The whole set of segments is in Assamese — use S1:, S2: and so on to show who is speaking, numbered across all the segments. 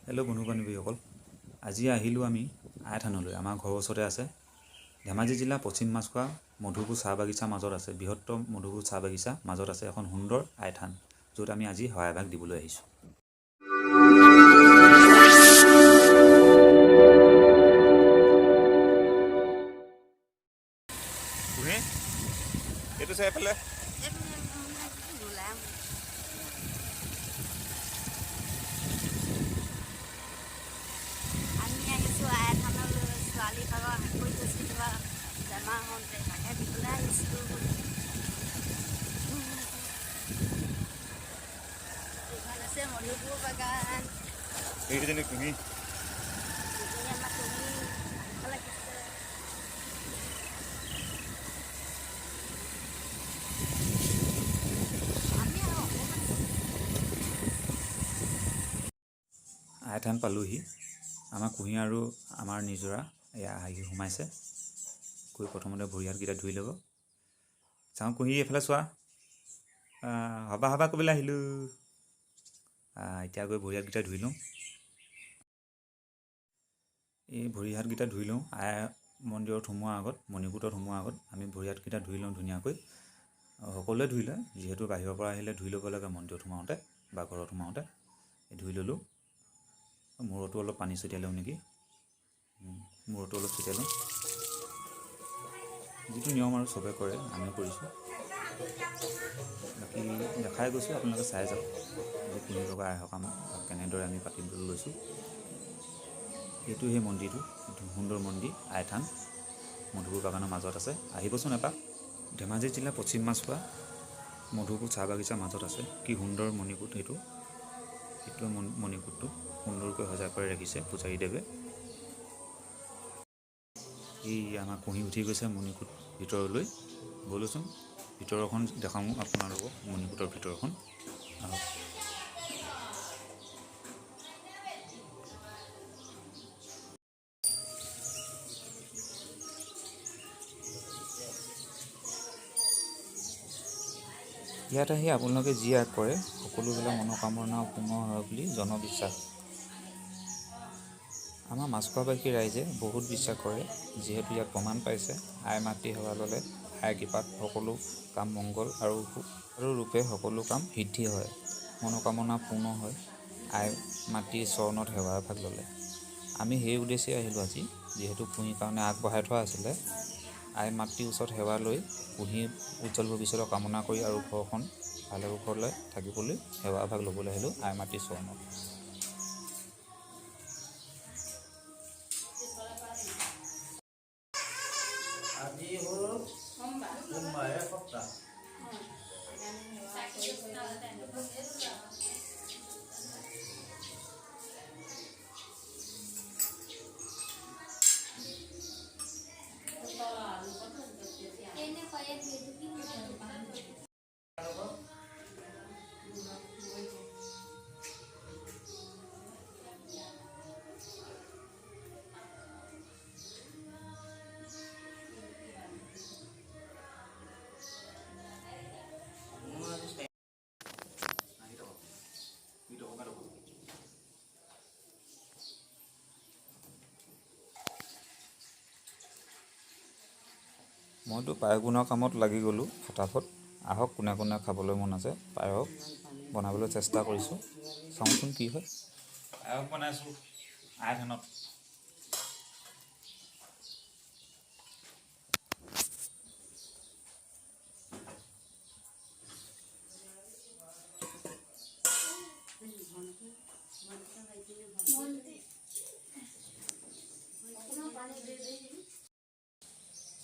S1: হেল্ল' বন্ধু বান্ধৱীসকল, আজি আহিলোঁ আমি আই থানলৈ। আমাৰ ঘৰৰ ওচৰতে আছে। ধেমাজি জিলা পশ্চিম মাছখোৱা মধুপুৰ চাহ বাগিচাৰ মাজত আছে, বৃহত্তম মধুপুৰ চাহ বাগিচাৰ মাজত আছে এখন সুন্দৰ আই থান, য'ত আমি আজি শৰাইভাগ দিবলৈ আহিছোঁ।
S2: এইটো চাই পেলাই
S3: আমি আহিছোঁ আই থানলৈ। ছোৱালী ভাগৰ কৰি গৈছিলোঁ বেমাৰ হওঁতে তাকে দিবলৈ আহিছিলোঁ। এইখন আছে মধুপুৰ বাগান।
S2: এইকেইজনী তুমি
S3: এইজনী আমাৰ তুমি ভাল লাগিছে। আমি আৰু অকণমান
S1: আই থান পালোহি। আমাৰ কুঁহিয়াৰ আৰু আমাৰ নিজৰা এয়া আহি সোমাইছে। গৈ প্ৰথমতে ভৰি হাতকেইটা ধুই ল'ব। চাওঁ কুঁহি এইফালে চোৱা, হবা হবা ক'বলৈ আহিলোঁ। এতিয়া গৈ ভৰি হাতকেইটা ধুই লওঁ। এই ভৰি হাতকেইটা ধুই লওঁ। আই মন্দিৰত সোমোৱাৰ আগত, মণিকূটত সোমোৱাৰ আগত আমি ভৰি হাতকেইটা ধুই লওঁ ধুনীয়াকৈ। সকলোৱে ধুই লয়, যিহেতু বাহিৰৰ পৰা আহিলে ধুই ল'ব লাগে মন্দিৰত সোমাওঁতে বা ঘৰত সোমাওঁতে। ধুই ল'লোঁ। মূৰতো অলপ পানী ছটিয়াই লওঁ নেকি, মূৰতো অলপ ছটিয়াই লওঁ। যিটো নিয়ম আৰু চবে কৰে, আমিও কৰিছোঁ। বাকী দেখাই গৈছোঁ, আপোনালোকে চাই যাওক যে কুঁহি লগা আই সকাম কেনেদৰে আমি পাতিবলৈ লৈছোঁ। এইটো সেই মন্দিৰটো, এইটো সুন্দৰ মন্দিৰ আই থান, মধুপুৰ বাগানৰ মাজত আছে। আহিবচোন এপাক। ধেমাজি জিলা পশ্চিম মাছখোৱা মধুপুৰ চাহ বাগিচাৰ মাজত আছে। কি সুন্দৰ মণিকূট সেইটো। সেইটোৱে মণিকূটটো সুন্দৰকৈ সজাই পৰাই ৰাখিছে পূজাৰীদেৱে। এই আমাৰ কুঁহি উঠি গৈছে মণিকূট ভিতৰলৈ। ব'লচোন ভিতৰখন দেখাওঁ আপোনালোকক, মণিকূটৰ ভিতৰখন আহক। ইয়াত আহি আপোনালোকে যি আগ কৰে সকলোবিলাক মনোকামনা পূৰ্ণ হয় বুলি জনবিশ্বাস। আমাৰ মাছখোৱাবাসী ৰাইজে বহুত বিশ্বাস কৰে, যিহেতু ইয়াত প্ৰমাণ পাইছে আই মাতৃ সেৱা ল'লে আইৰ কৃপাত সকলো কাম মংগল আৰু ৰূপে সকলো কাম সিদ্ধি হয়, মনোকামনা পূৰ্ণ হয় আই মাতৃৰ চৰণত সেৱা এভাগ ল'লে। আমি সেই উদ্দেশ্যে আহিলোঁ আজি, যিহেতু কুঁহিৰ কাৰণে আগবঢ়াই থোৱা আছিলে। আই মাতৃৰ ওচৰত সেৱা লৈ কুঁহিৰ উজ্জ্বল ভৱিষ্যতৰ কামনা কৰি আৰু ঘৰখন ভালে কুশলে থাকিবলৈ সেৱা এভাগ ল'বলৈ আহিলোঁ আই মাতৃৰ চৰণত।
S4: আজি হ'ল সোমবাৰে সপ্তাহ।
S1: মইতো পায়স কামত লাগি গ'লোঁ ফটাফট। আহক, কোনে কোনে খাবলৈ মন আছে পায়স বনাবলৈ চেষ্টা কৰিছোঁ। চাওঁচোন কি হয়। পায়স বনাইছোঁ আই থানত।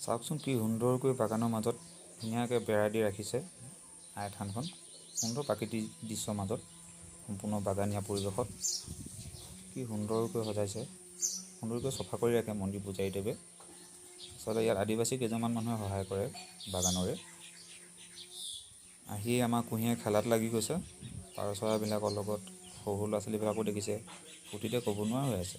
S1: চাওকচোন কি সুন্দৰকৈ বাগানৰ মাজত ধুনীয়াকৈ বেৰা দি ৰাখিছে আই থানখন। সুন্দৰ প্ৰাকৃতিক দৃশ্যৰ মাজত, সম্পূৰ্ণ বাগানীয়া পৰিৱেশত কি সুন্দৰকৈ সজাইছে। সুন্দৰকৈ চফা কৰি ৰাখে মন্দিৰ পূজাৰীদেৱে। আচলতে ইয়াত আদিবাসী কেইজনমান মানুহে সহায় কৰে বাগানৰে। আহি আমাৰ কুঁহিয়ে খেলাত লাগি গৈছে পাৰ চৰাইবিলাকৰ লগত। সৰু সৰু ল'ৰা ছোৱালীবিলাকো দেখিছে, ফূৰ্তিতে ক'ব নোৱাৰা হৈ আছে।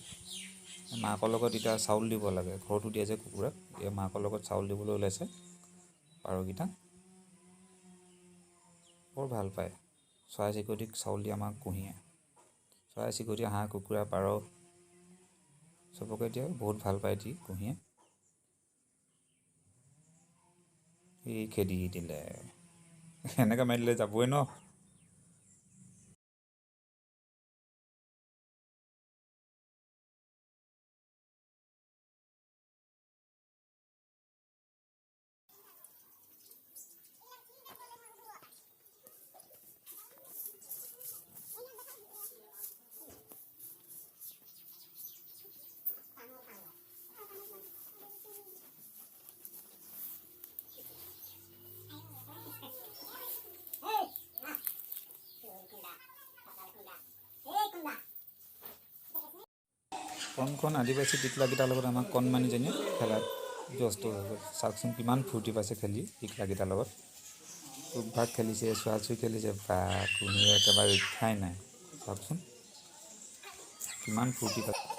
S1: মাকৰ লগত এতিয়া চাউল দিব লাগে, ঘৰতো দিয়ে যে কুকুৰাক, এই মাকৰ লগত চাউল দিবলৈ ওলাইছে পাৰকেইটা। বৰ ভাল পায় চৰাই চিৰিকটিক চাউল দিয়ে আমাৰ কুঁহিয়ে। চৰাই চিৰিকটি হাঁহ কুকুৰা পাৰ চবকে এতিয়া বহুত ভাল পায় দি কুঁহিয়ে। এই খেদি দিলে এনেকৈ মাৰি দিলে যাবই ন। কণ আদিবাসী টিকলাকেইটাৰ লগত আমাক কণমানিজনীয়ে খেলাত ব্যস্ত হৈ গ'ল। চাওকচোন কিমান ফূৰ্তি পাইছে খেলি টিকলাকেইটাৰ লগত। টুক ভাগ খেলিছে, চোৱা চুই খেলিছে, বা কুঁহিয়ে একেবাৰে ৰক্ষাই নাই। চাওকচোন কিমান ফূৰ্তি পাইছে।